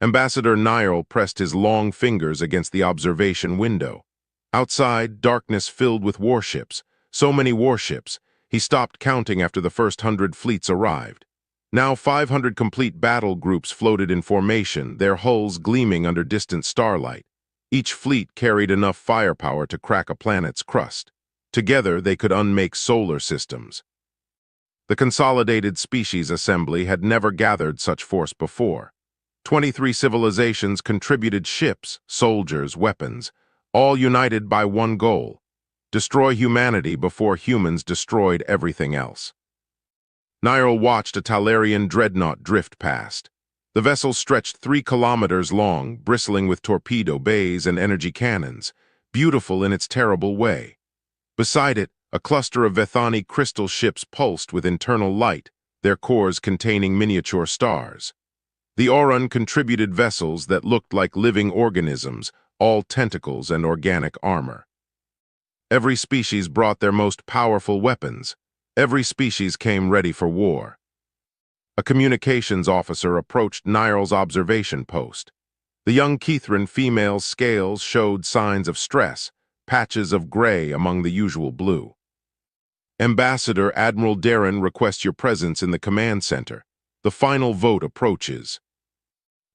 Ambassador Nile pressed his long fingers against the observation window. Outside, darkness filled with warships. So many warships, he stopped counting after the first 100 fleets arrived. Now 500 complete battle groups floated in formation, their hulls gleaming under distant starlight. Each fleet carried enough firepower to crack a planet's crust. Together, they could unmake solar systems. The Consolidated Species Assembly had never gathered such force before. 23 civilizations contributed ships, soldiers, weapons, all united by one goal: destroy humanity before humans destroyed everything else. Nile watched a Talarian dreadnought drift past. The vessel stretched 3 kilometers long, bristling with torpedo bays and energy cannons, beautiful in its terrible way. Beside it, a cluster of Vethani crystal ships pulsed with internal light, their cores containing miniature stars. The Auran contributed vessels that looked like living organisms, all tentacles and organic armor. Every species brought their most powerful weapons. Every species came ready for war. A communications officer approached Nile's observation post. The young Kithran female's scales showed signs of stress, patches of gray among the usual blue. Ambassador Admiral Darren requests your presence in the command center. The final vote approaches.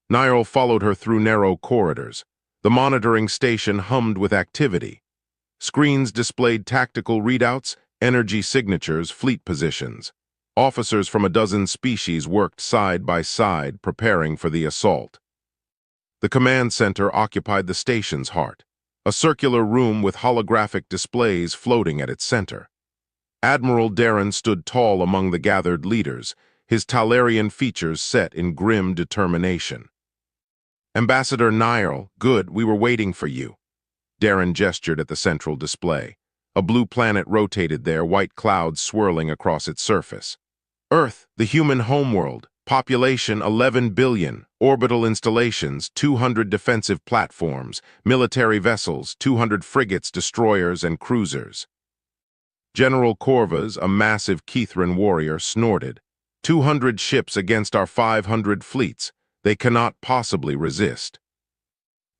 Nile followed her through narrow corridors. The monitoring station hummed with activity. Screens displayed tactical readouts, energy signatures, fleet positions. Officers from a dozen species worked side by side, preparing for the assault. The command center occupied the station's heart, a circular room with holographic displays floating at its center. Admiral Darren stood tall among the gathered leaders, his Talarian features set in grim determination. Ambassador Nile, good, we were waiting for you. Darren gestured at the central display. A blue planet rotated there, white clouds swirling across its surface. Earth, the human homeworld, population 11 billion, orbital installations, 200 defensive platforms, military vessels, 200 frigates, destroyers, and cruisers. General Corvus, a massive Kithran warrior, snorted. 200 ships against our 500 fleets. They cannot possibly resist.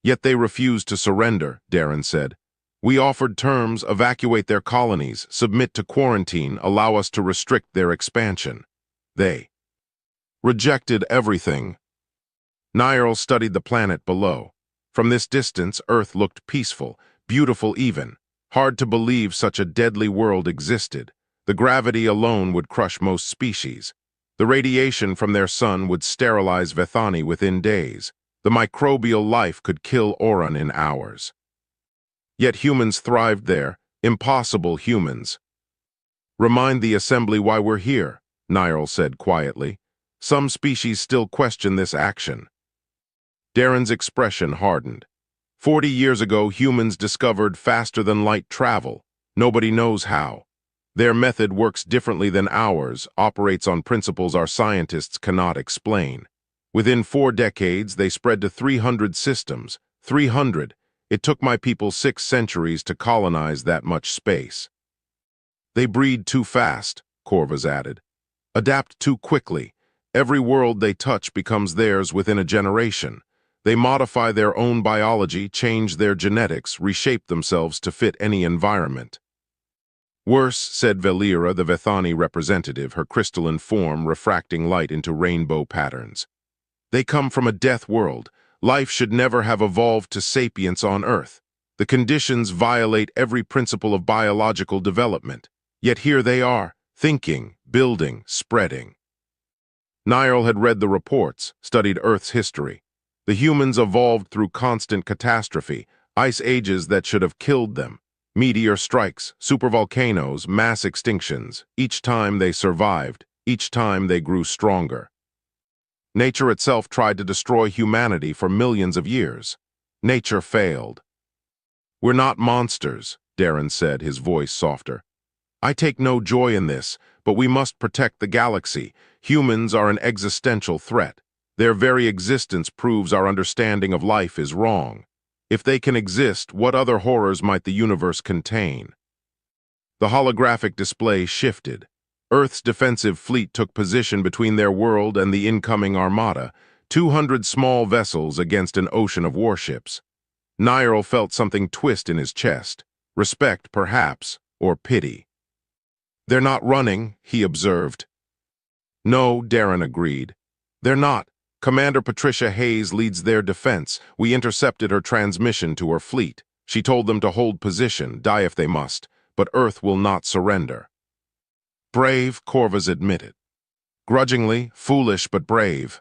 Yet they refused to surrender, Darren said. We offered terms: evacuate their colonies, submit to quarantine, allow us to restrict their expansion. They rejected everything. Nile studied the planet below. From this distance, Earth looked peaceful, beautiful even. Hard to believe such a deadly world existed. The gravity alone would crush most species. The radiation from their sun would sterilize Vethani within days. The microbial life could kill Auran in hours. Yet humans thrived there, impossible humans. Remind the Assembly why we're here, Nile said quietly. Some species still question this action. Darren's expression hardened. 40 years ago, humans discovered faster-than-light travel. Nobody knows how. Their method works differently than ours, operates on principles our scientists cannot explain. Within 4 decades, they spread to 300 systems. 300. It took my people 6 centuries to colonize that much space. They breed too fast, Corvus added. Adapt too quickly. Every world they touch becomes theirs within a generation. They modify their own biology, change their genetics, reshape themselves to fit any environment. Worse, said Velira, the Vethani representative, her crystalline form refracting light into rainbow patterns. They come from a death world. Life should never have evolved to sapience on Earth. The conditions violate every principle of biological development. Yet here they are, thinking, building, spreading. Nile had read the reports, studied Earth's history. The humans evolved through constant catastrophe, ice ages that should have killed them. Meteor strikes, supervolcanoes, mass extinctions. Each time they survived, each time they grew stronger. Nature itself tried to destroy humanity for millions of years. Nature failed. We're not monsters, Darren said, his voice softer. I take no joy in this, but we must protect the galaxy. Humans are an existential threat. Their very existence proves our understanding of life is wrong. If they can exist, what other horrors might the universe contain? The holographic display shifted. Earth's defensive fleet took position between their world and the incoming armada. 200 small vessels against an ocean of warships. Niall felt something twist in his chest. Respect, perhaps, or pity. "They're not running," he observed. "No," Darren agreed. "They're not. Commander Patricia Hayes leads their defense. We intercepted her transmission to her fleet. She told them to hold position, die if they must, but Earth will not surrender." "Brave," Corvus admitted. "Grudgingly, foolish but brave."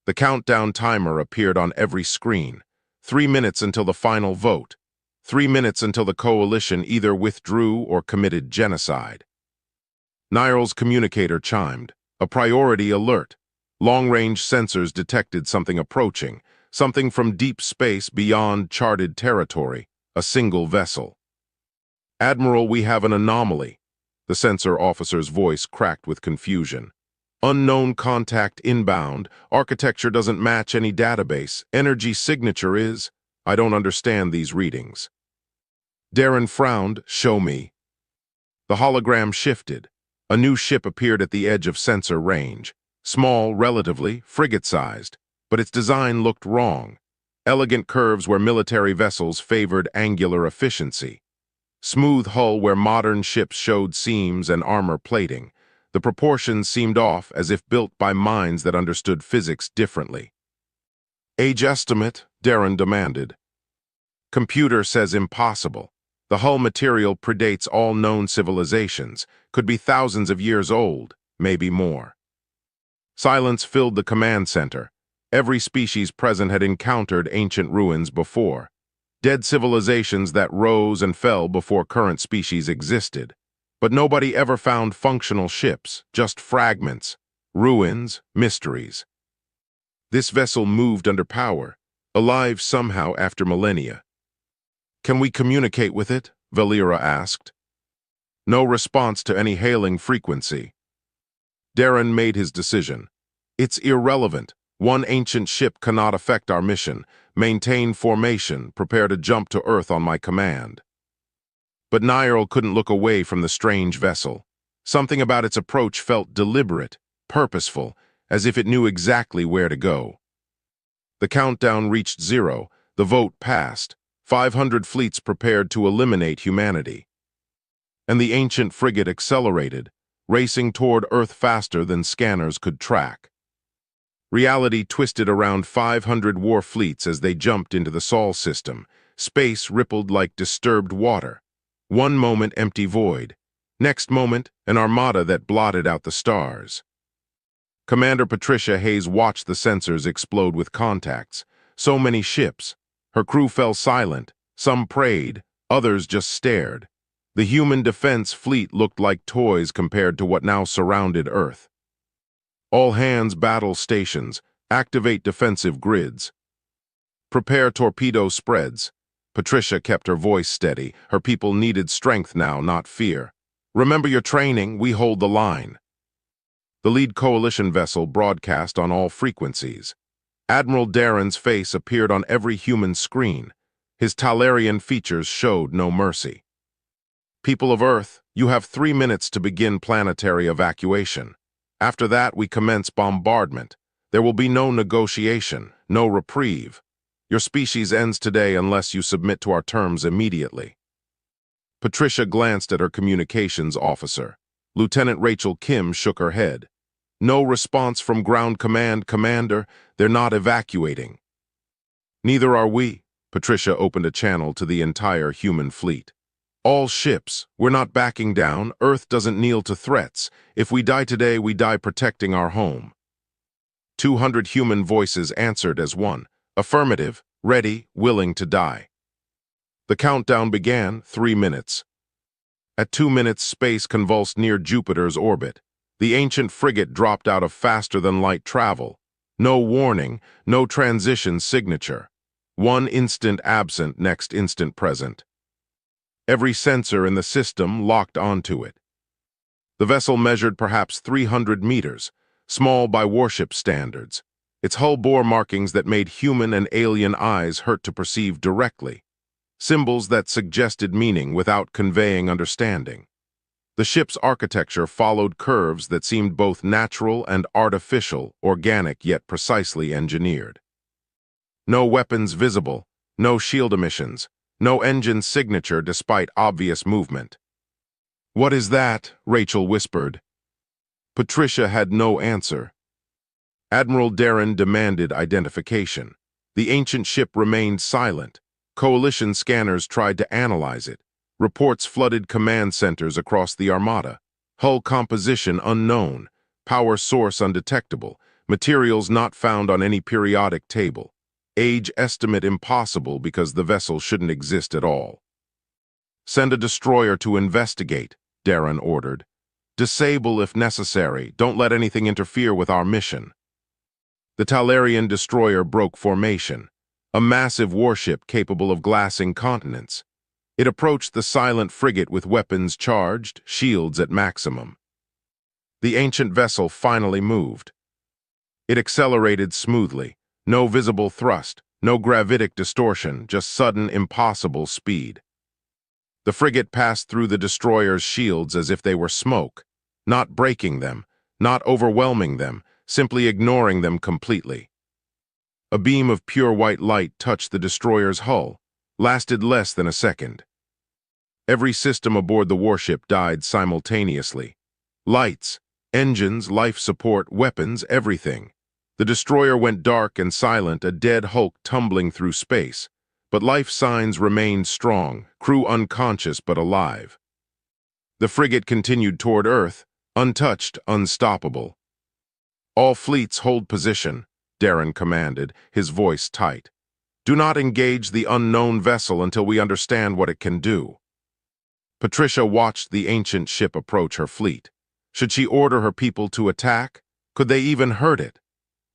The countdown timer appeared on every screen. 3 minutes until the final vote. 3 minutes until the coalition either withdrew or committed genocide. Niall's communicator chimed. A priority alert. Long-range sensors detected something approaching, something from deep space beyond charted territory, a single vessel. "Admiral, we have an anomaly." The sensor officer's voice cracked with confusion. "Unknown contact inbound. Architecture doesn't match any database. Energy signature is... I don't understand these readings." Darren frowned. "Show me." The hologram shifted. A new ship appeared at the edge of sensor range. Small, relatively, frigate-sized, but its design looked wrong. Elegant curves where military vessels favored angular efficiency. Smooth hull where modern ships showed seams and armor plating. The proportions seemed off, as if built by minds that understood physics differently. "Age estimate," Darren demanded. "Computer says impossible. The hull material predates all known civilizations, could be thousands of years old, maybe more." Silence filled the command center. Every species present had encountered ancient ruins before. Dead civilizations that rose and fell before current species existed. But nobody ever found functional ships, just fragments, ruins, mysteries. This vessel moved under power, alive somehow after millennia. "Can we communicate with it?" Valera asked. No response to any hailing frequency. Darren made his decision. "It's irrelevant. One ancient ship cannot affect our mission. Maintain formation, prepare to jump to Earth on my command." But Niall couldn't look away from the strange vessel. Something about its approach felt deliberate, purposeful, as if it knew exactly where to go. The countdown reached 0. The vote passed. 500 fleets prepared to eliminate humanity. And the ancient frigate accelerated, racing toward Earth faster than scanners could track. Reality twisted around 500 war fleets as they jumped into the Sol system. Space rippled like disturbed water. One moment empty void. Next moment, an armada that blotted out the stars. Commander Patricia Hayes watched the sensors explode with contacts. So many ships. Her crew fell silent. Some prayed, others just stared. The human defense fleet looked like toys compared to what now surrounded Earth. "All hands battle stations. Activate defensive grids. Prepare torpedo spreads." Patricia kept her voice steady. Her people needed strength now, not fear. "Remember your training, we hold the line." The lead coalition vessel broadcast on all frequencies. Admiral Darren's face appeared on every human screen. His Talarian features showed no mercy. "People of Earth, you have 3 minutes to begin planetary evacuation. After that, we commence bombardment. There will be no negotiation, no reprieve. Your species ends today unless you submit to our terms immediately." Patricia glanced at her communications officer. Lieutenant Rachel Kim shook her head. "No response from ground command, Commander. They're not evacuating." "Neither are we." Patricia opened a channel to the entire human fleet. "All ships, we're not backing down. Earth doesn't kneel to threats. If we die today, we die protecting our home." 200 human voices answered as one. Affirmative, ready, willing to die. The countdown began. 3 minutes. At 2 minutes, space convulsed near Jupiter's orbit. The ancient frigate dropped out of faster-than-light travel. No warning, no transition signature. One instant absent, next instant present. Every sensor in the system locked onto it. The vessel measured perhaps 300 meters, small by warship standards. Its hull bore markings that made human and alien eyes hurt to perceive directly. Symbols that suggested meaning without conveying understanding. The ship's architecture followed curves that seemed both natural and artificial, organic yet precisely engineered. No weapons visible, no shield emissions, no engine signature despite obvious movement. "What is that?" Rachel whispered. Patricia had no answer. Admiral Darren demanded identification. The ancient ship remained silent. Coalition scanners tried to analyze it. Reports flooded command centers across the Armada. Hull composition unknown, power source undetectable, materials not found on any periodic table. Age estimate impossible because the vessel shouldn't exist at all. "Send a destroyer to investigate," Darren ordered. "Disable if necessary. Don't let anything interfere with our mission." The Talarian destroyer broke formation, a massive warship capable of glassing continents. It approached the silent frigate with weapons charged, shields at maximum. The ancient vessel finally moved. It accelerated smoothly, no visible thrust, no gravitic distortion, just sudden, impossible speed. The frigate passed through the destroyer's shields as if they were smoke, not breaking them, not overwhelming them, simply ignoring them completely. A beam of pure white light touched the destroyer's hull, lasted less than a second. Every system aboard the warship died simultaneously. Lights, engines, life support, weapons, everything. The destroyer went dark and silent, a dead hulk tumbling through space. But life signs remained strong, crew unconscious but alive. The frigate continued toward Earth, untouched, unstoppable. "All fleets hold position," Darren commanded, his voice tight. "Do not engage the unknown vessel until we understand what it can do." Patricia watched the ancient ship approach her fleet. Should she order her people to attack? Could they even hurt it?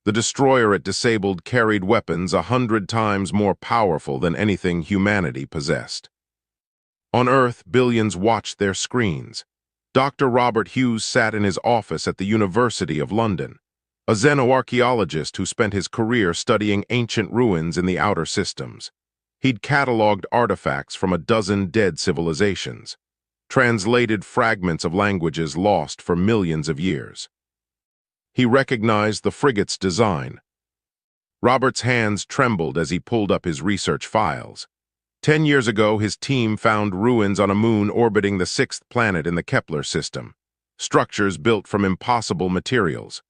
The destroyer it disabled carried weapons 100 times more powerful than anything humanity possessed. On Earth, billions watched their screens. Dr. Robert Hughes sat in his office at the University of London, a xenoarchaeologist who spent his career studying ancient ruins in the outer systems. He'd cataloged artifacts from a dozen dead civilizations, translated fragments of languages lost for millions of years. He recognized the frigate's design. Robert's hands trembled as he pulled up his research files. 10 years ago, his team found ruins on a moon orbiting the 6th planet in the Kepler system. Structures built from impossible materials.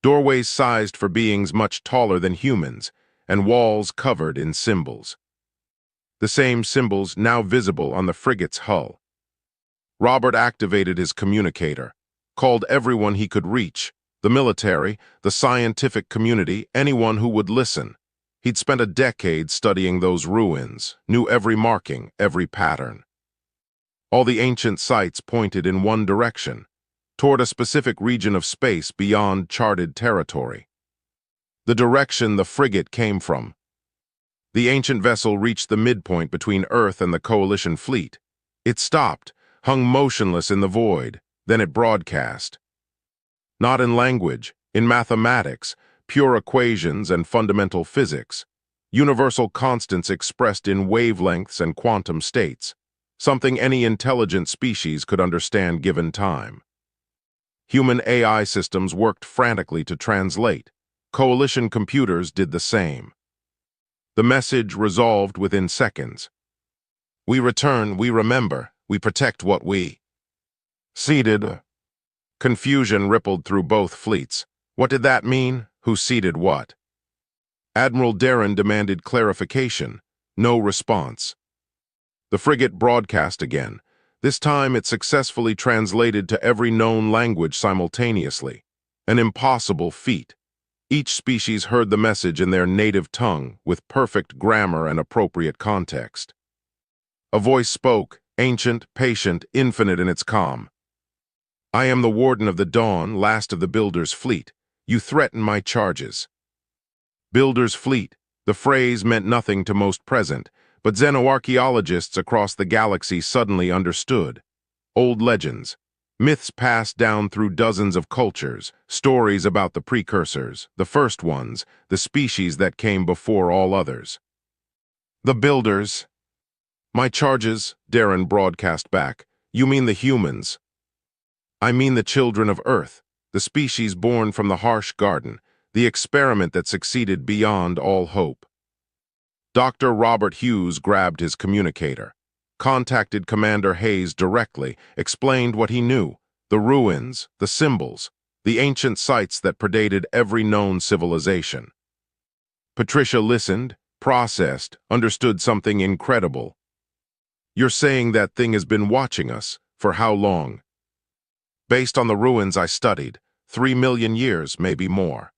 Doorways sized for beings much taller than humans, and walls covered in symbols. The same symbols now visible on the frigate's hull. Robert activated his communicator, called everyone he could reach, the military, the scientific community, anyone who would listen. He'd spent a decade studying those ruins, knew every marking, every pattern. All the ancient sites pointed in one direction, toward a specific region of space beyond charted territory. The direction the frigate came from. The ancient vessel reached the midpoint between Earth and the Coalition fleet. It stopped, hung motionless in the void, then it broadcast. Not in language, in mathematics, pure equations and fundamental physics, universal constants expressed in wavelengths and quantum states, something any intelligent species could understand given time. Human AI systems worked frantically to translate. Coalition computers did the same. The message resolved within seconds. "We return, we remember, we protect what we." Seated. Confusion rippled through both fleets. What did that mean? Who ceded what? Admiral Darren demanded clarification. No response. The frigate broadcast again. This time it successfully translated to every known language simultaneously. An impossible feat. Each species heard the message in their native tongue, with perfect grammar and appropriate context. A voice spoke, ancient, patient, infinite in its calm. "I am the Warden of the Dawn, last of the Builder's fleet. You threaten my charges." Builder's fleet. The phrase meant nothing to most present, but xenoarchaeologists across the galaxy suddenly understood. Old legends, myths passed down through dozens of cultures, stories about the precursors, the first ones, the species that came before all others. "The Builders." "My charges," Darren broadcast back. "You mean the humans." I mean the children of Earth, the species born from the harsh garden, the experiment that succeeded beyond all hope. Dr. Robert Hughes grabbed his communicator, contacted Commander Hayes directly, explained what he knew, the ruins, the symbols, the ancient sites that predated every known civilization. Patricia listened, processed, understood something incredible. You're saying that thing has been watching us, for how long? Based on the ruins I studied, 3 million years, maybe more.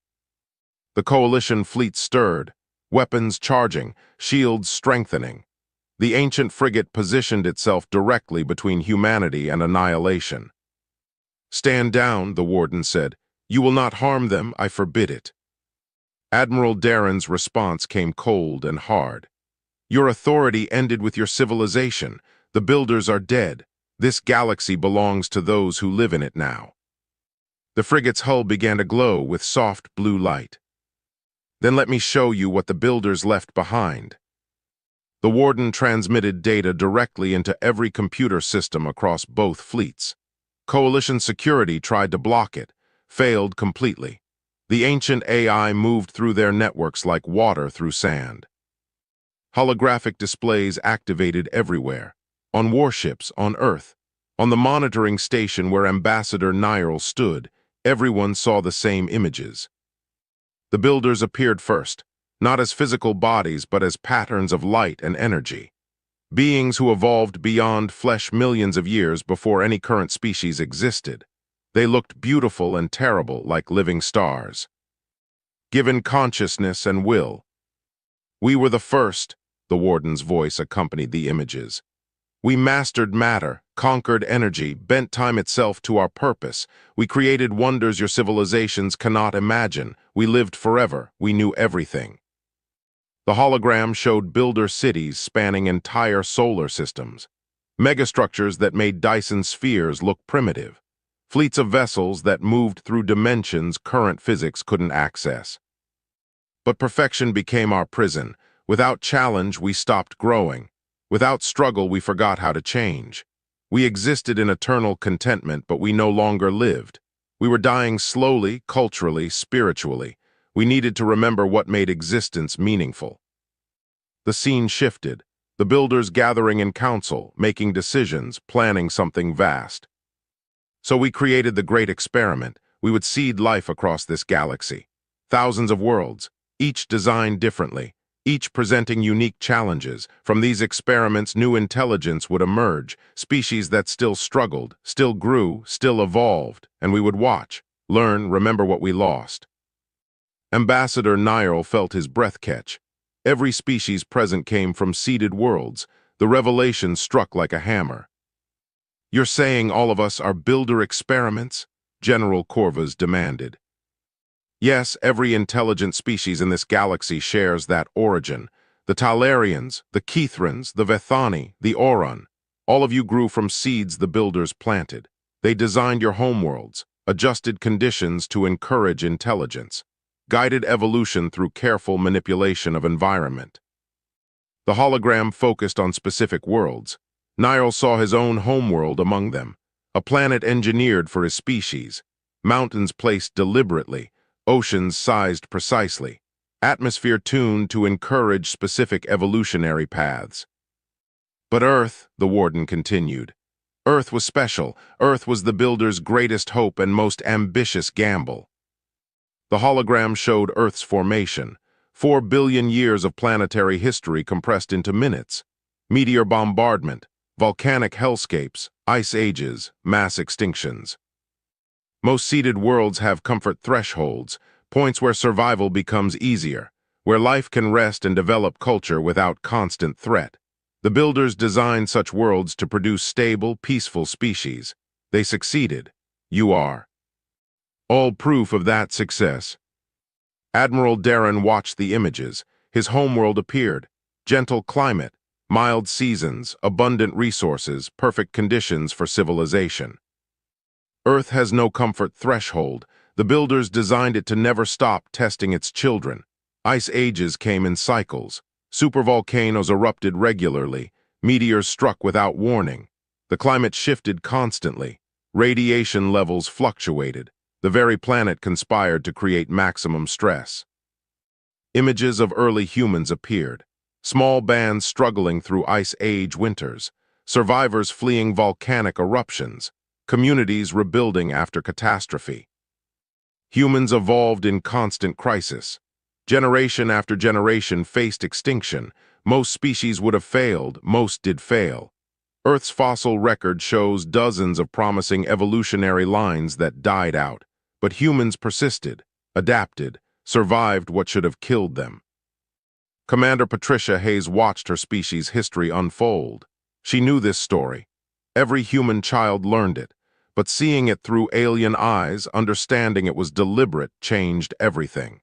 The coalition fleet stirred, weapons charging, shields strengthening. The ancient frigate positioned itself directly between humanity and annihilation. Stand down, the warden said. You will not harm them, I forbid it. Admiral Darren's response came cold and hard. Your authority ended with your civilization. The builders are dead. This galaxy belongs to those who live in it now. The frigate's hull began to glow with soft blue light. Then let me show you what the builders left behind. The warden transmitted data directly into every computer system across both fleets. Coalition security tried to block it, failed completely. The ancient AI moved through their networks like water through sand. Holographic displays activated everywhere, on warships, on Earth, on the monitoring station where Ambassador Nyril stood. Everyone saw the same images. The builders appeared first, not as physical bodies but as patterns of light and energy. Beings who evolved beyond flesh millions of years before any current species existed. They looked beautiful and terrible like living stars. Given consciousness and will. We were the first, the warden's voice accompanied the images. We mastered matter, conquered energy, bent time itself to our purpose. We created wonders your civilizations cannot imagine. We lived forever. We knew everything. The hologram showed builder cities spanning entire solar systems, megastructures that made Dyson spheres look primitive, fleets of vessels that moved through dimensions current physics couldn't access. But perfection became our prison. Without challenge, we stopped growing. Without struggle, we forgot how to change. We existed in eternal contentment, but we no longer lived. We were dying slowly, culturally, spiritually. We needed to remember what made existence meaningful. The scene shifted, the builders gathering in council, making decisions, planning something vast. So we created the great experiment. We would seed life across this galaxy. Thousands of worlds, each designed differently, each presenting unique challenges. From these experiments, new intelligence would emerge, species that still struggled, still grew, still evolved, and we would watch, learn, remember what we lost. Ambassador Nyril felt his breath catch. Every species present came from seeded worlds. The revelation struck like a hammer. You're saying all of us are builder experiments? General Corvus demanded. Yes, every intelligent species in this galaxy shares that origin. The Talarians, the Kethrans, the Vethani, the Oran. All of you grew from seeds the builders planted. They designed your homeworlds, adjusted conditions to encourage intelligence, guided evolution through careful manipulation of environment. The hologram focused on specific worlds. Nyril saw his own homeworld among them, a planet engineered for his species, mountains placed deliberately, oceans sized precisely, atmosphere tuned to encourage specific evolutionary paths. But Earth, the warden continued, Earth was special. Earth was the builder's greatest hope and most ambitious gamble. The hologram showed Earth's formation, 4 billion years of planetary history compressed into minutes, meteor bombardment, volcanic hellscapes, ice ages, mass extinctions. Most seeded worlds have comfort thresholds, points where survival becomes easier, where life can rest and develop culture without constant threat. The builders designed such worlds to produce stable, peaceful species. They succeeded. You are. All proof of that success. Admiral Darren watched the images. His homeworld appeared. Gentle climate, mild seasons, abundant resources, perfect conditions for civilization. Earth has no comfort threshold. The builders designed it to never stop testing its children. Ice ages came in cycles. Supervolcanoes erupted regularly. Meteors struck without warning. The climate shifted constantly. Radiation levels fluctuated. The very planet conspired to create maximum stress. Images of early humans appeared. Small bands struggling through Ice Age winters, survivors fleeing volcanic eruptions, communities rebuilding after catastrophe. Humans evolved in constant crisis. Generation after generation faced extinction. Most species would have failed, most did fail. Earth's fossil record shows dozens of promising evolutionary lines that died out, but humans persisted, adapted, survived what should have killed them. Commander Patricia Hayes watched her species' history unfold. She knew this story. Every human child learned it, but seeing it through alien eyes, understanding it was deliberate, changed everything.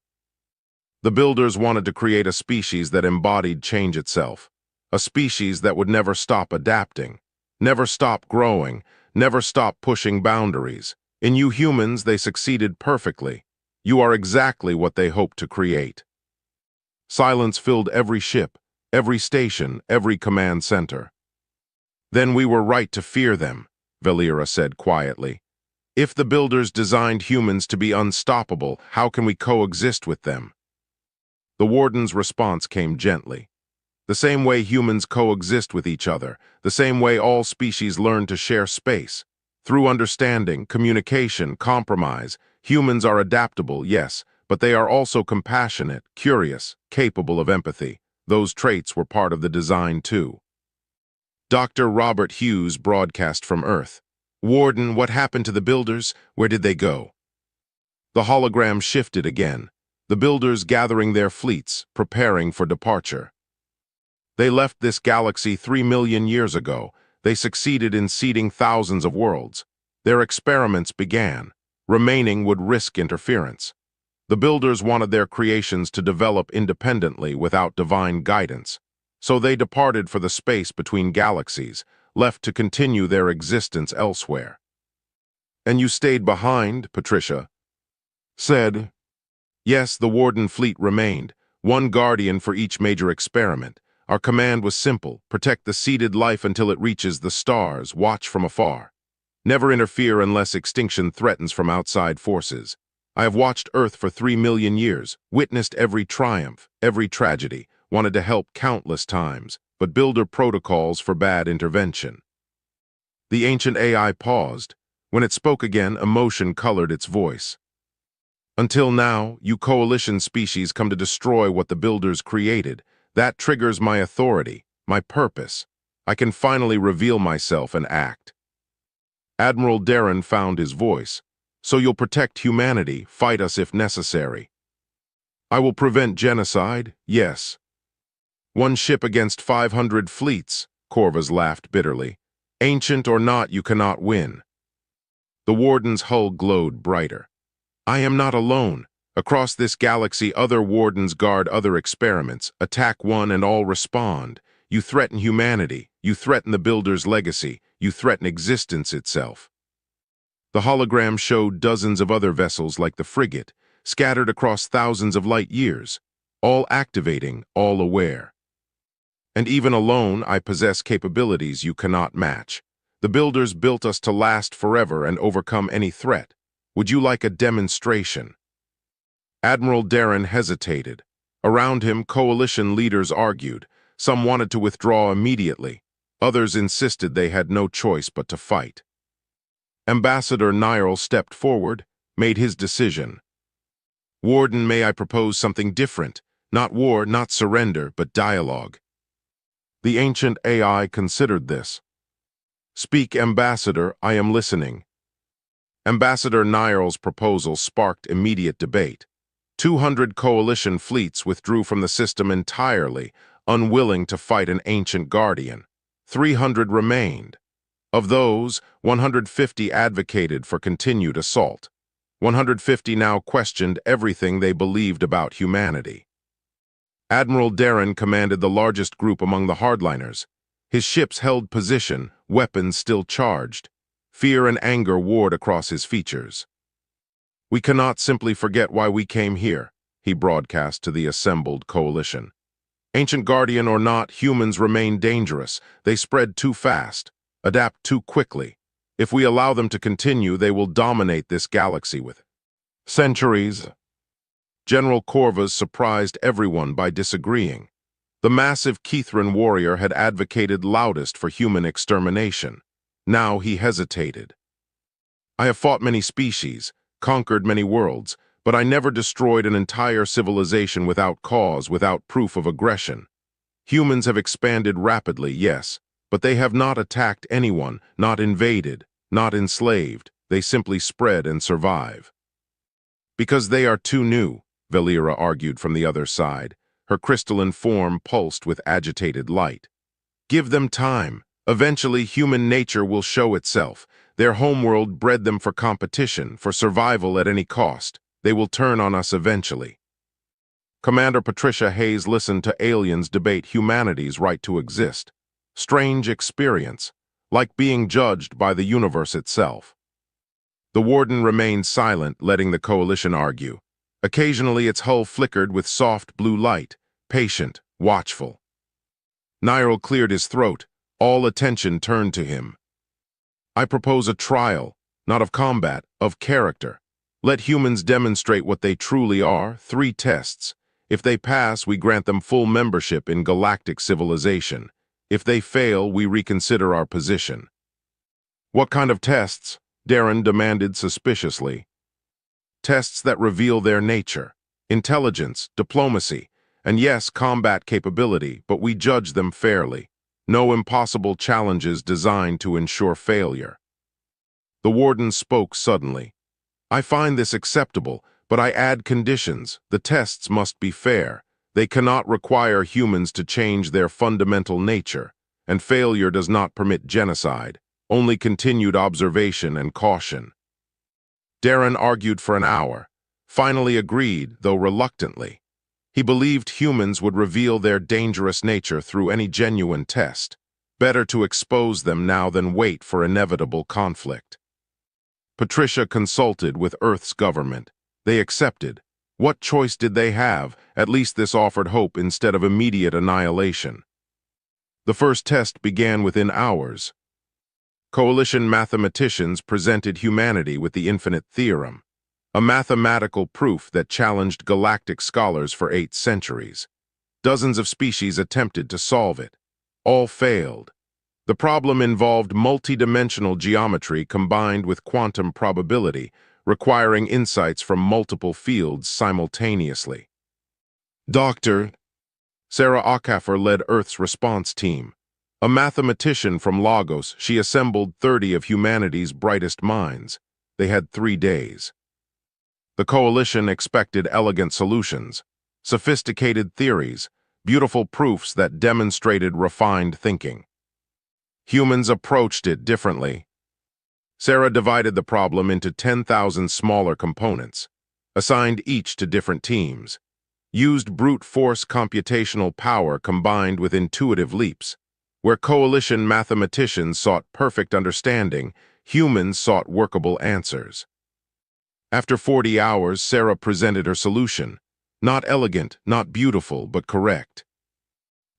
The builders wanted to create a species that embodied change itself, a species that would never stop adapting, never stop growing, never stop pushing boundaries. In you humans, they succeeded perfectly. You are exactly what they hoped to create. Silence filled every ship, every station, every command center. Then we were right to fear them, Valera said quietly. If the builders designed humans to be unstoppable, how can we coexist with them? The warden's response came gently. The same way humans coexist with each other, the same way all species learn to share space. Through understanding, communication, compromise, humans are adaptable, yes, but they are also compassionate, curious, capable of empathy. Those traits were part of the design too. Dr. Robert Hughes broadcast from Earth. Warden, what happened to the builders? Where did they go? The hologram shifted again. The builders gathering their fleets, preparing for departure. They left this galaxy 3 million years ago. They succeeded in seeding thousands of worlds. Their experiments began. Remaining would risk interference. The builders wanted their creations to develop independently without divine guidance. So they departed for the space between galaxies, left to continue their existence elsewhere. And you stayed behind, Patricia said. Yes, the Warden fleet remained, one guardian for each major experiment. Our command was simple: protect the seeded life until it reaches the stars, watch from afar. Never interfere unless extinction threatens from outside forces. I have watched Earth for 3 million years, witnessed every triumph, every tragedy, wanted to help countless times, but builder protocols forbade intervention. The ancient AI paused. When it spoke again, emotion colored its voice. Until now, you coalition species come to destroy what the builders created. That triggers my authority, my purpose. I can finally reveal myself and act. Admiral Darren found his voice. So you'll protect humanity, fight us if necessary. I will prevent genocide, yes. One ship against 500 fleets, Corvus laughed bitterly. Ancient or not, you cannot win. The Warden's hull glowed brighter. I am not alone. Across this galaxy, other Wardens guard other experiments. Attack one and all respond. You threaten humanity. You threaten the Builder's legacy. You threaten existence itself. The hologram showed dozens of other vessels like the Frigate, scattered across thousands of light years, all activating, all aware. And even alone, I possess capabilities you cannot match. The Builders built us to last forever and overcome any threat. Would you like a demonstration? Admiral Darren hesitated. Around him, coalition leaders argued. Some wanted to withdraw immediately. Others insisted they had no choice but to fight. Ambassador Nyril stepped forward, made his decision. Warden, may I propose something different? Not war, not surrender, but dialogue. The ancient AI considered this. Speak, Ambassador, I am listening. Ambassador Nyril's proposal sparked immediate debate. 200 coalition fleets withdrew from the system entirely, unwilling to fight an ancient guardian. 300 remained. Of those, 150 advocated for continued assault. 150 now questioned everything they believed about humanity. Admiral Darren commanded the largest group among the hardliners. His ships held position, weapons still charged. Fear and anger warred across his features. We cannot simply forget why we came here, he broadcast to the assembled coalition. Ancient guardian or not, humans remain dangerous. They spread too fast, adapt too quickly. If we allow them to continue, they will dominate this galaxy with centuries. General Corvus surprised everyone by disagreeing. The massive Kithran warrior had advocated loudest for human extermination. Now he hesitated. I have fought many species, conquered many worlds, but I never destroyed an entire civilization without cause, without proof of aggression. Humans have expanded rapidly, yes, but they have not attacked anyone, not invaded, not enslaved. They simply spread and survive. Because they are too new, Valera argued from the other side. Her crystalline form pulsed with agitated light. Give them time. Eventually, human nature will show itself. Their homeworld bred them for competition, for survival at any cost. They will turn on us eventually. Commander Patricia Hayes listened to aliens debate humanity's right to exist. Strange experience, like being judged by the universe itself. The warden remained silent, letting the coalition argue. Occasionally, its hull flickered with soft blue light, patient, watchful. Nyril cleared his throat. All attention turned to him. I propose a trial, not of combat, of character. Let humans demonstrate what they truly are, 3 tests. If they pass, we grant them full membership in galactic civilization. If they fail, we reconsider our position. What kind of tests? Darren demanded suspiciously. Tests that reveal their nature, intelligence, diplomacy, and yes, combat capability, but we judge them fairly. No impossible challenges designed to ensure failure. The warden spoke suddenly. I find this acceptable, but I add conditions. The tests must be fair. They cannot require humans to change their fundamental nature, and failure does not permit genocide, only continued observation and caution. Darren argued for an hour, finally agreed, though reluctantly. He believed humans would reveal their dangerous nature through any genuine test. Better to expose them now than wait for inevitable conflict. Patricia consulted with Earth's government. They accepted. What choice did they have? At least this offered hope instead of immediate annihilation. The first test began within hours. Coalition mathematicians presented humanity with the infinite theorem, a mathematical proof that challenged galactic scholars for 8 centuries. Dozens of species attempted to solve it. All failed. The problem involved multidimensional geometry combined with quantum probability, requiring insights from multiple fields simultaneously. Dr. Sarah Ockhaffer led Earth's response team. A mathematician from Lagos, she assembled 30 of humanity's brightest minds. They had 3 days. The coalition expected elegant solutions, sophisticated theories, beautiful proofs that demonstrated refined thinking. Humans approached it differently. Sarah divided the problem into 10,000 smaller components, assigned each to different teams, used brute force computational power combined with intuitive leaps. Where coalition mathematicians sought perfect understanding, humans sought workable answers. After 40 hours, Sarah presented her solution. Not elegant, not beautiful, but correct.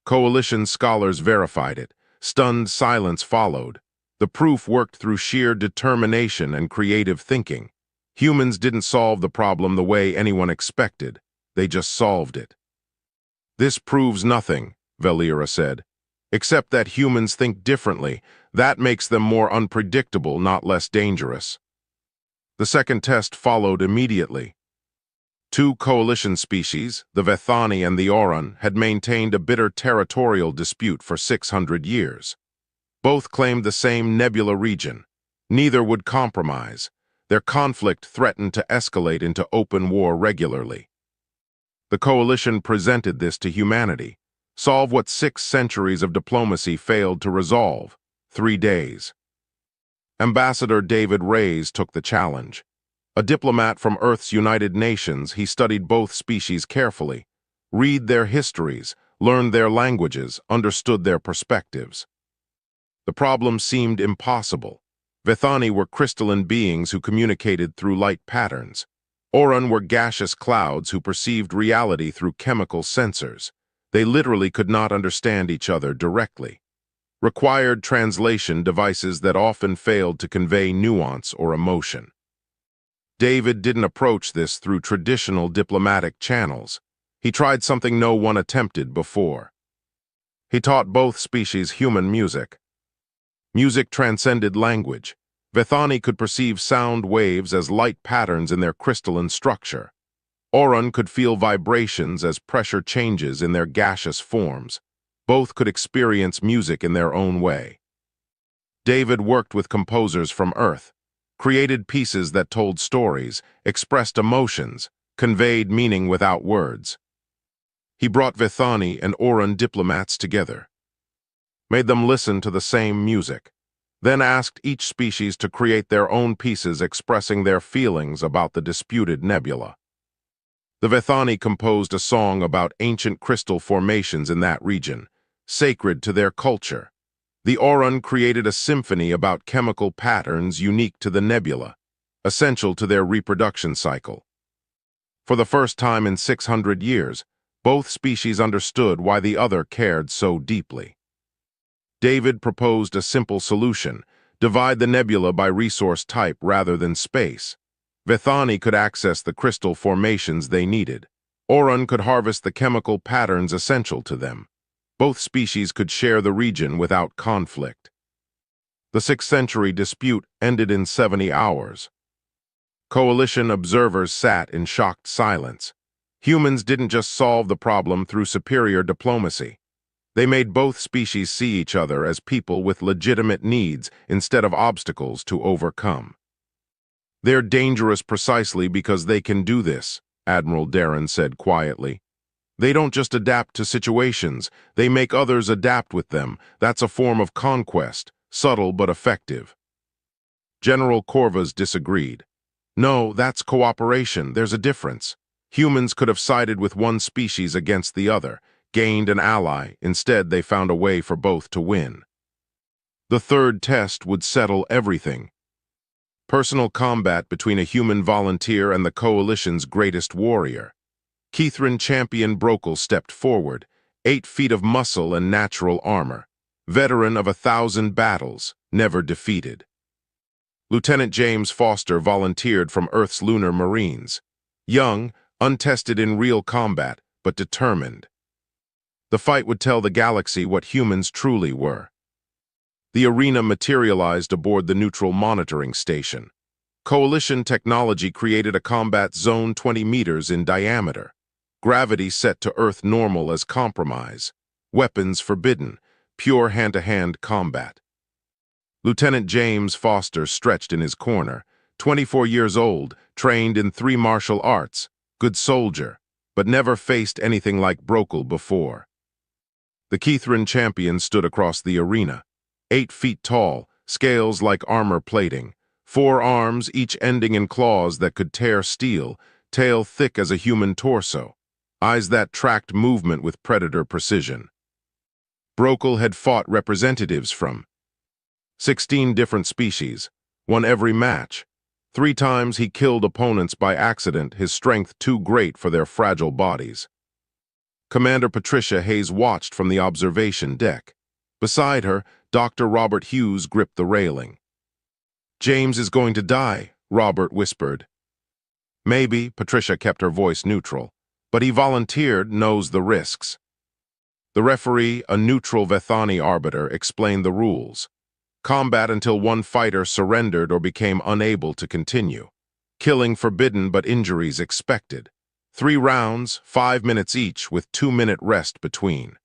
Coalition scholars verified it. Stunned silence followed. The proof worked through sheer determination and creative thinking. Humans didn't solve the problem the way anyone expected. They just solved it. This proves nothing, Valera said. Except that humans think differently. That makes them more unpredictable, not less dangerous. The second test followed immediately. 2 coalition species, the Vethani and the Oran, had maintained a bitter territorial dispute for 600 years. Both claimed the same nebula region. Neither would compromise. Their conflict threatened to escalate into open war regularly. The coalition presented this to humanity. Solve what 6 centuries of diplomacy failed to resolve. 3 days. Ambassador David Reyes took the challenge. A diplomat from Earth's United Nations, he studied both species carefully, read their histories, learned their languages, understood their perspectives. The problem seemed impossible. Vethani were crystalline beings who communicated through light patterns. Oran were gaseous clouds who perceived reality through chemical sensors. They literally could not understand each other directly. required translation devices that often failed to convey nuance or emotion. David didn't approach this through traditional diplomatic channels. He tried something no one attempted before. He taught both species human music. Music transcended language. Vethani could perceive sound waves as light patterns in their crystalline structure. Oran could feel vibrations as pressure changes in their gaseous forms. Both could experience music in their own way. David worked with composers from Earth, created pieces that told stories, expressed emotions, conveyed meaning without words. He brought Vethani and Oran diplomats together, made them listen to the same music, then asked each species to create their own pieces expressing their feelings about the disputed nebula. The Vethani composed a song about ancient crystal formations in that region, sacred to their culture. The Oran created a symphony about chemical patterns unique to the nebula, essential to their reproduction cycle. For the first time in 600 years, both species understood why the other cared so deeply. David proposed a simple solution: divide the nebula by resource type rather than space. Vethani could access the crystal formations they needed. Oran could harvest the chemical patterns essential to them. Both species could share the region without conflict. The 6th century dispute ended in 70 hours. Coalition observers sat in shocked silence. Humans didn't just solve the problem through superior diplomacy. They made both species see each other as people with legitimate needs instead of obstacles to overcome. "They're dangerous precisely because they can do this," Admiral Darren said quietly. "They don't just adapt to situations, they make others adapt with them. That's a form of conquest, subtle but effective." General Corvus disagreed. "No, that's cooperation. There's a difference. Humans could have sided with one species against the other, gained an ally. Instead, they found a way for both to win. The third test would settle everything. Personal combat between a human volunteer and the Coalition's greatest warrior. Kithrin Champion Brokel stepped forward, 8 feet of muscle and natural armor. Veteran of 1,000 battles, never defeated. Lieutenant James Foster volunteered from Earth's Lunar Marines. Young, untested in real combat, but determined. The fight would tell the galaxy what humans truly were. The arena materialized aboard the neutral monitoring station. Coalition technology created a combat zone 20 meters in diameter. Gravity set to Earth normal as compromise. Weapons forbidden. Pure hand-to-hand combat. Lieutenant James Foster stretched in his corner. 24 years old, trained in 3 martial arts. Good soldier, but never faced anything like Brokel before. The Kithrin champion stood across the arena. 8 feet tall, scales like armor plating. 4 arms, each ending in claws that could tear steel. Tail thick as a human torso. Eyes that tracked movement with predator precision. Brokel had fought representatives from 16 different species, won every match. 3 times he killed opponents by accident, his strength too great for their fragile bodies. Commander Patricia Hayes watched from the observation deck. Beside her, Dr. Robert Hughes gripped the railing. "James is going to die," Robert whispered. "Maybe," Patricia kept her voice neutral, "but he volunteered, knows the risks." The referee, a neutral Vethani arbiter, explained the rules. Combat until one fighter surrendered or became unable to continue. Killing forbidden but injuries expected. 3 rounds, 5 minutes each, with 2-minute rest between.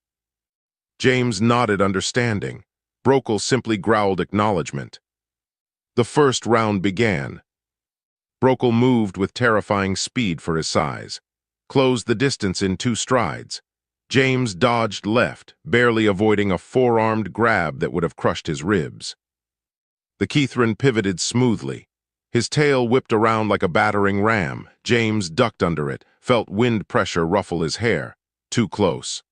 James nodded understanding. Brokel simply growled acknowledgement. The first round began. Brokel moved with terrifying speed for his size. Closed the distance in 2 strides. James dodged left, barely avoiding a 4-armed grab that would have crushed his ribs. The Kithrin pivoted smoothly. His tail whipped around like a battering ram. James ducked under it, felt wind pressure ruffle his hair. Too close.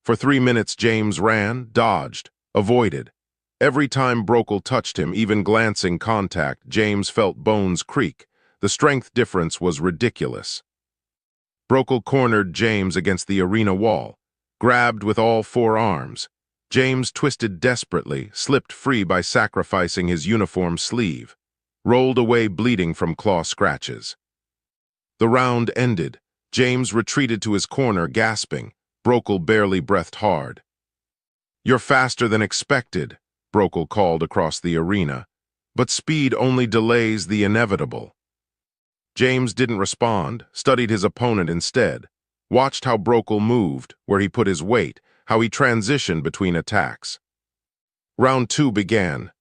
For 3 minutes, James ran, dodged, avoided. Every time Brokel touched him, even glancing contact, James felt bones creak. The strength difference was ridiculous. Brokel cornered James against the arena wall, grabbed with all 4 arms. James twisted desperately, slipped free by sacrificing his uniform sleeve, rolled away bleeding from claw scratches. The round ended. James retreated to his corner, gasping. Brokel barely breathed hard. "You're faster than expected," Brokel called across the arena. "But speed only delays the inevitable." James didn't respond, studied his opponent instead, watched how Brokel moved, where he put his weight, how he transitioned between attacks. Round 2 began.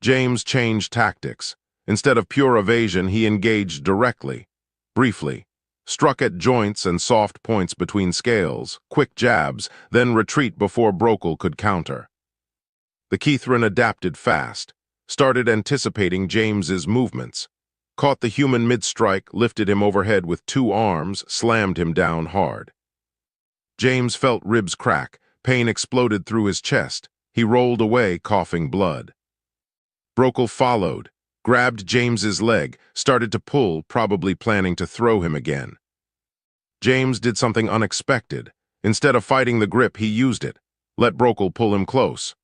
James changed tactics. Instead of pure evasion, he engaged directly, briefly, struck at joints and soft points between scales, quick jabs, then retreat before Brokel could counter. The Kithran adapted fast, started anticipating James's movements, caught the human mid-strike, lifted him overhead with 2 arms, slammed him down hard. James felt ribs crack, pain exploded through his chest. He rolled away, coughing blood. Brokel followed, grabbed James's leg, started to pull, probably planning to throw him again. James did something unexpected. Instead of fighting the grip, he used it, let Brokel pull him close,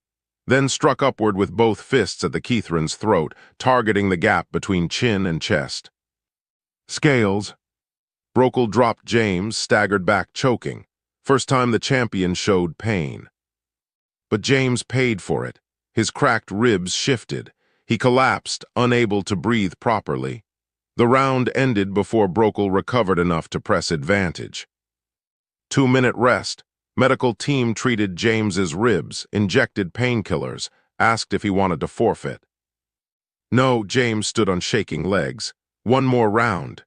then struck upward with both fists at the Kithran's throat, targeting the gap between chin and chest. Scales. Brokel dropped James, staggered back, choking. First time the champion showed pain. But James paid for it. His cracked ribs shifted. He collapsed, unable to breathe properly. The round ended before Brokel recovered enough to press advantage. 2-minute rest. Medical team treated James's ribs, injected painkillers, asked if he wanted to forfeit. No, James stood on shaking legs. One more round.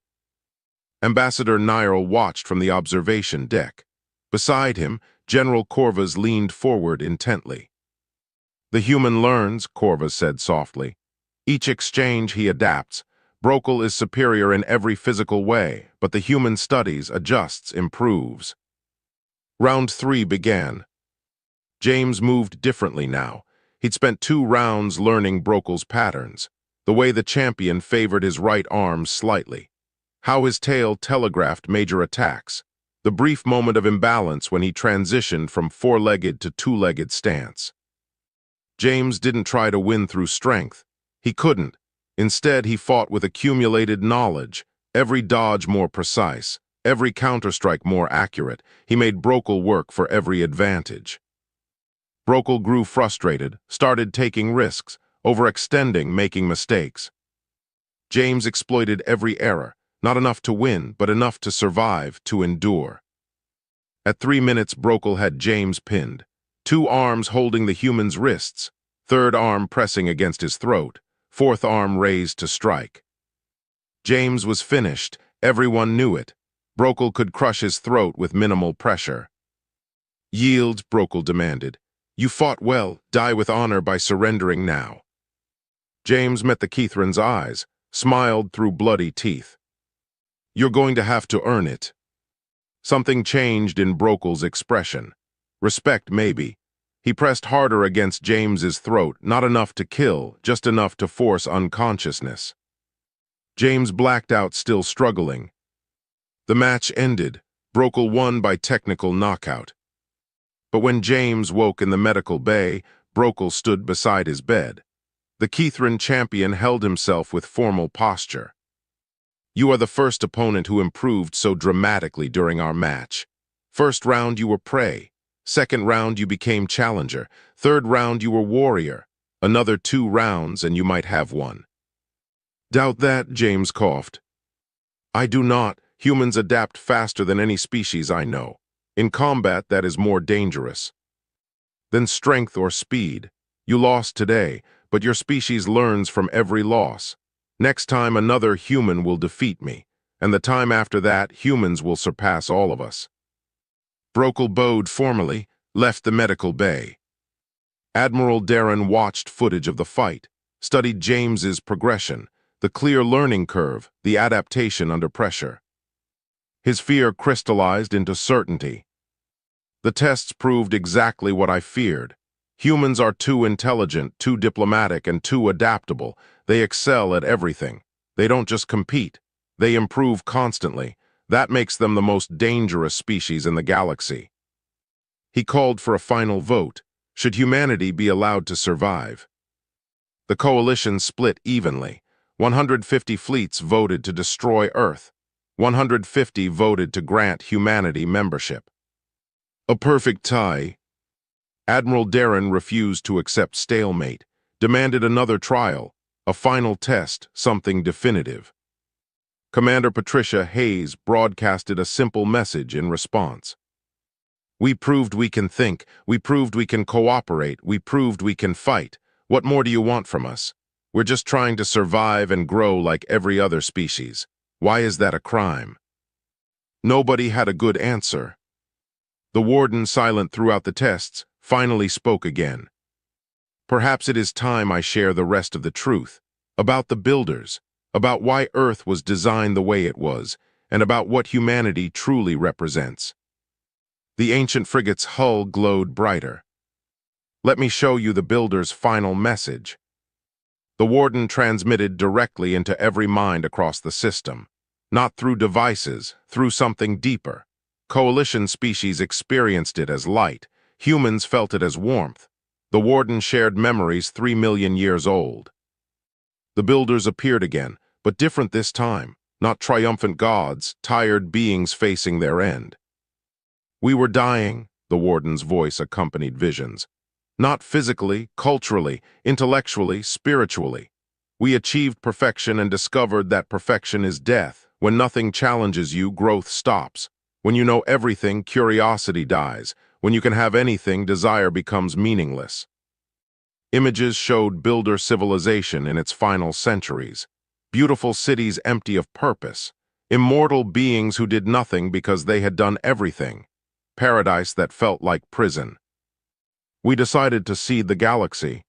Ambassador Nyril watched from the observation deck. Beside him, General Corvus leaned forward intently. "The human learns," Corvus said softly. "Each exchange he adapts. Brokel is superior in every physical way, but the human studies, adjusts, improves." Round 3 began. James moved differently now. He'd spent 2 rounds learning Brokel's patterns, the way the champion favored his right arm slightly, how his tail telegraphed major attacks, the brief moment of imbalance when he transitioned from 4-legged to 2-legged stance. James didn't try to win through strength. He couldn't. Instead, he fought with accumulated knowledge, every dodge more precise, every counterstrike more accurate. He made Brokel work for every advantage. Brokel grew frustrated, started taking risks, overextending, making mistakes. James exploited every error, not enough to win, but enough to survive, to endure. At 3 minutes, Brokel had James pinned, 2 arms holding the human's wrists, 3rd arm pressing against his throat, 4th arm raised to strike. James was finished. Everyone knew it. Brokel could crush his throat with minimal pressure. "Yield," Brokel demanded. "You fought well. Die with honor by surrendering now." James met the Kithran's eyes, smiled through bloody teeth. "You're going to have to earn it." Something changed in Brokel's expression. Respect, maybe. He pressed harder against James's throat, not enough to kill, just enough to force unconsciousness. James blacked out, still struggling. The match ended. Brokel won by technical knockout. But when James woke in the medical bay, Brokel stood beside his bed. The Kithran champion held himself with formal posture. "You are the first opponent who improved so dramatically during our match. First round you were prey. Second round you became challenger. Third round you were warrior. Another 2 rounds and you might have won." "Doubt that," James coughed. "I do not. Humans adapt faster than any species I know. In combat, that is more dangerous than strength or speed. You lost today, but your species learns from every loss. Next time, another human will defeat me, and the time after that, humans will surpass all of us." Brokel bowed formally, left the medical bay. Admiral Darren watched footage of the fight, studied James's progression, the clear learning curve, the adaptation under pressure. His fear crystallized into certainty. The tests proved exactly what I feared. Humans are too intelligent, too diplomatic, and too adaptable. They excel at everything. They don't just compete. They improve constantly. That makes them the most dangerous species in the galaxy. He called for a final vote. Should humanity be allowed to survive? The coalition split evenly. 150 fleets voted to destroy Earth. 150 voted to grant humanity membership. A perfect tie. Admiral Darren refused to accept stalemate, demanded another trial, a final test, something definitive. Commander Patricia Hayes broadcasted a simple message in response. We proved we can think, we proved we can cooperate, we proved we can fight. What more do you want from us? We're just trying to survive and grow like every other species. Why is that a crime? Nobody had a good answer. The warden, silent throughout the tests, finally spoke again. Perhaps it is time I share the rest of the truth, about the builders, about why Earth was designed the way it was, and about what humanity truly represents. The ancient frigate's hull glowed brighter. Let me show you the builder's final message. The warden transmitted directly into every mind across the system, not through devices, through something deeper. Coalition species experienced it as light, humans felt it as warmth. The warden shared memories 3 million years old. The builders appeared again, but different this time, not triumphant gods, tired beings facing their end. We were dying, the warden's voice accompanied visions. Not physically, culturally, intellectually, spiritually. We achieved perfection and discovered that perfection is death. When nothing challenges you, growth stops. When you know everything, curiosity dies. When you can have anything, desire becomes meaningless. Images showed builder civilization in its final centuries. Beautiful cities empty of purpose. Immortal beings who did nothing because they had done everything. Paradise that felt like prison. We decided to seed the galaxy.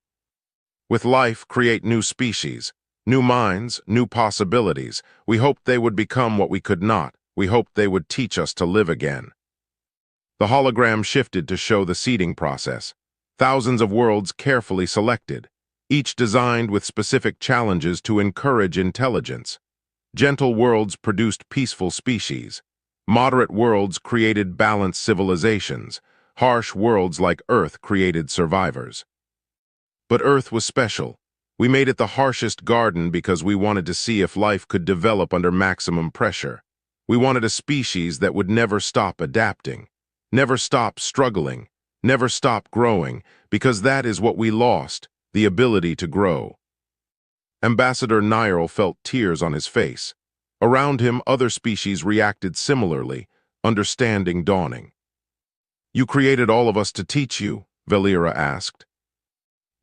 With life, create new species, new minds, new possibilities. We hoped they would become what we could not. We hoped they would teach us to live again. The hologram shifted to show the seeding process. Thousands of worlds carefully selected, each designed with specific challenges to encourage intelligence. Gentle worlds produced peaceful species. Moderate worlds created balanced civilizations. Harsh worlds like Earth created survivors. But Earth was special. We made it the harshest garden because we wanted to see if life could develop under maximum pressure. We wanted a species that would never stop adapting, never stop struggling, never stop growing, because that is what we lost, the ability to grow. Ambassador Nyril felt tears on his face. Around him, other species reacted similarly, understanding dawning. You created all of us to teach you, Valera asked.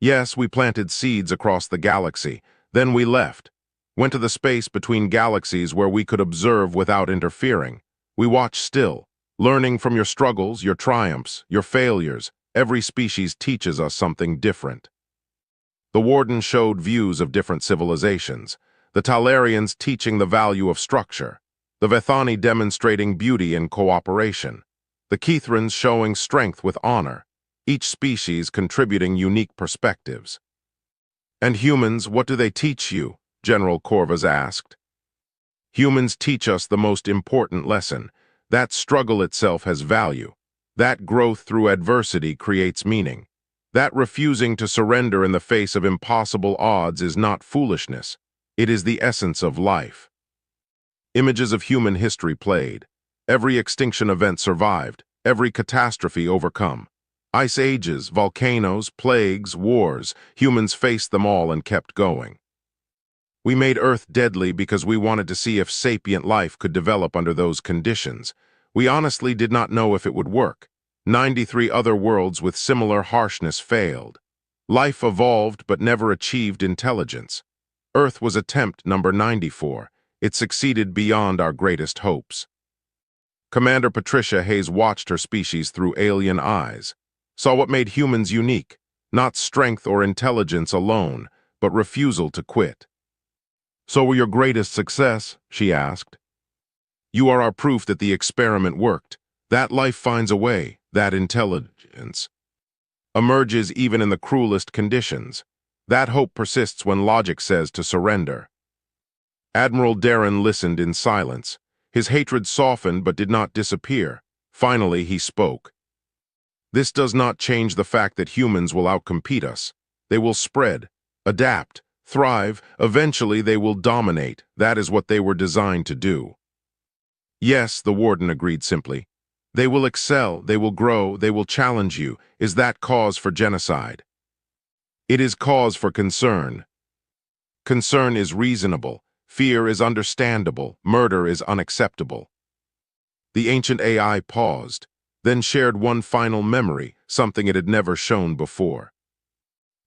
Yes, we planted seeds across the galaxy. Then we left. Went to the space between galaxies where we could observe without interfering. We watched still, learning from your struggles, your triumphs, your failures. Every species teaches us something different. The warden showed views of different civilizations. The Talarians teaching the value of structure. The Vethani demonstrating beauty and cooperation. The Kethrans showing strength with honor. Each species contributing unique perspectives. And humans, what do they teach you? General Corvus asked. Humans teach us the most important lesson. That struggle itself has value. That growth through adversity creates meaning. That refusing to surrender in the face of impossible odds is not foolishness. It is the essence of life. Images of human history played. Every extinction event survived. Every catastrophe overcome. Ice ages, volcanoes, plagues, wars. Humans faced them all and kept going. We made Earth deadly because we wanted to see if sapient life could develop under those conditions. We honestly did not know if it would work. 93 other worlds with similar harshness failed. Life evolved but never achieved intelligence. Earth was attempt number 94. It succeeded beyond our greatest hopes. Commander Patricia Hayes watched her species through alien eyes, saw what made humans unique, not strength or intelligence alone, but refusal to quit. So were your greatest success? She asked. You are our proof that the experiment worked. That life finds a way, that intelligence emerges even in the cruelest conditions. That hope persists when logic says to surrender. Admiral Darren listened in silence. His hatred softened but did not disappear. Finally, he spoke. This does not change the fact that humans will outcompete us. They will spread, adapt, thrive, eventually they will dominate. That is what they were designed to do. Yes, the warden agreed simply. They will excel, they will grow, they will challenge you. Is that cause for genocide? It is cause for concern. Concern is reasonable. Fear is understandable. Murder is unacceptable. The ancient AI paused, then shared one final memory, something it had never shown before.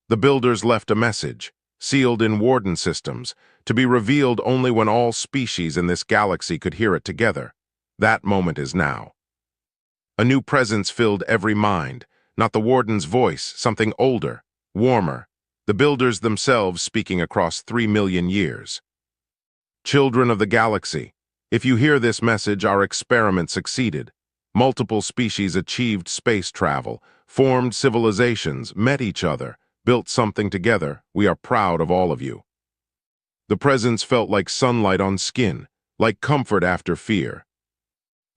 The builders left a message, sealed in warden systems, to be revealed only when all species in this galaxy could hear it together. That moment is now. A new presence filled every mind, not the warden's voice, something older, warmer, the builders themselves speaking across 3 million years. Children of the galaxy, if you hear this message, our experiment succeeded. Multiple species achieved space travel, formed civilizations, met each other, built something together. We are proud of all of you. The presence felt like sunlight on skin, like comfort after fear.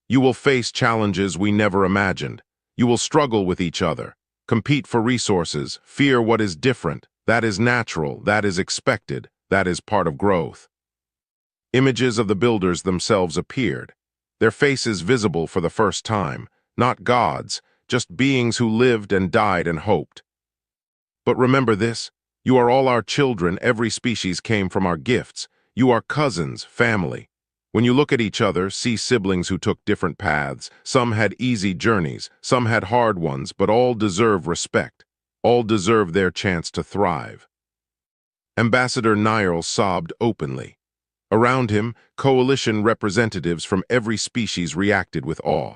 You will face challenges we never imagined. You will struggle with each other, compete for resources, fear what is different. That is natural, that is expected, that is part of growth. Images of the builders themselves appeared, their faces visible for the first time, not gods, just beings who lived and died and hoped. But remember this, you are all our children, every species came from our gifts. You are cousins, family. When you look at each other, see siblings who took different paths. Some had easy journeys, some had hard ones, but all deserve respect. All deserve their chance to thrive. Ambassador Niall sobbed openly. Around him, coalition representatives from every species reacted with awe.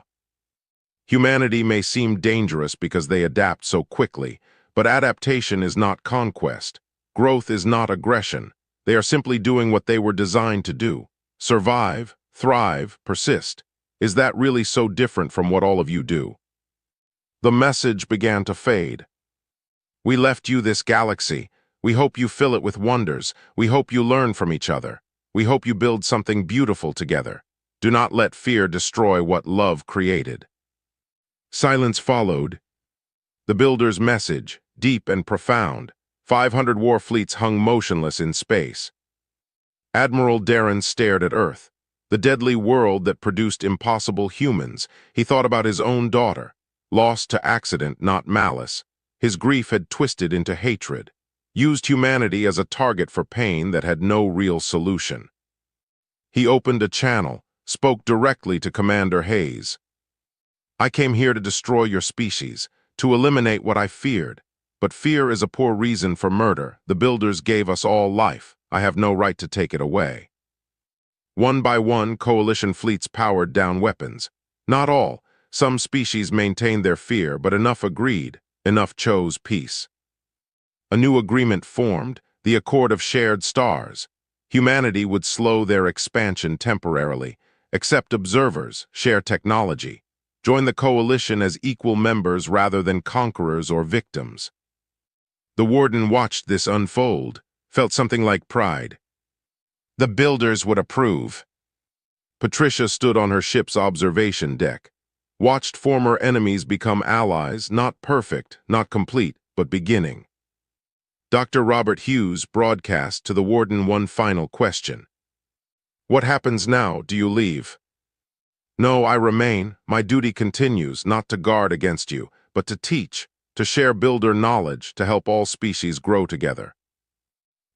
Humanity may seem dangerous because they adapt so quickly, but adaptation is not conquest. Growth is not aggression. They are simply doing what they were designed to do. Survive, thrive, persist. Is that really so different from what all of you do? The message began to fade. We left you this galaxy. We hope you fill it with wonders. We hope you learn from each other. We hope you build something beautiful together. Do not let fear destroy what love created. Silence followed. The builder's message, deep and profound. 500 war fleets hung motionless in space. Admiral Darren stared at Earth, the deadly world that produced impossible humans. He thought about his own daughter, lost to accident, not malice. His grief had twisted into hatred, used humanity as a target for pain that had no real solution. He opened a channel, spoke directly to Commander Hayes. I came here to destroy your species, to eliminate what I feared. But fear is a poor reason for murder. The builders gave us all life. I have no right to take it away. One by one, coalition fleets powered down weapons. Not all. Some species maintained their fear, but enough agreed. Enough chose peace. A new agreement formed, the Accord of Shared Stars. Humanity would slow their expansion temporarily, accept observers, share technology, join the coalition as equal members rather than conquerors or victims. The warden watched this unfold, felt something like pride. The builders would approve. Patricia stood on her ship's observation deck, watched former enemies become allies, not perfect, not complete, but beginning. Dr. Robert Hughes broadcast to the warden one final question. What happens now? Do you leave? No, I remain. My duty continues, not to guard against you, but to teach, to share builder knowledge, to help all species grow together.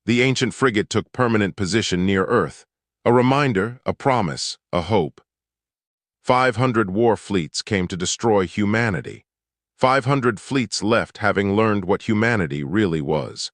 The ancient frigate took permanent position near Earth, a reminder, a promise, a hope. 500 war fleets came to destroy humanity. 500 fleets left having learned what humanity really was.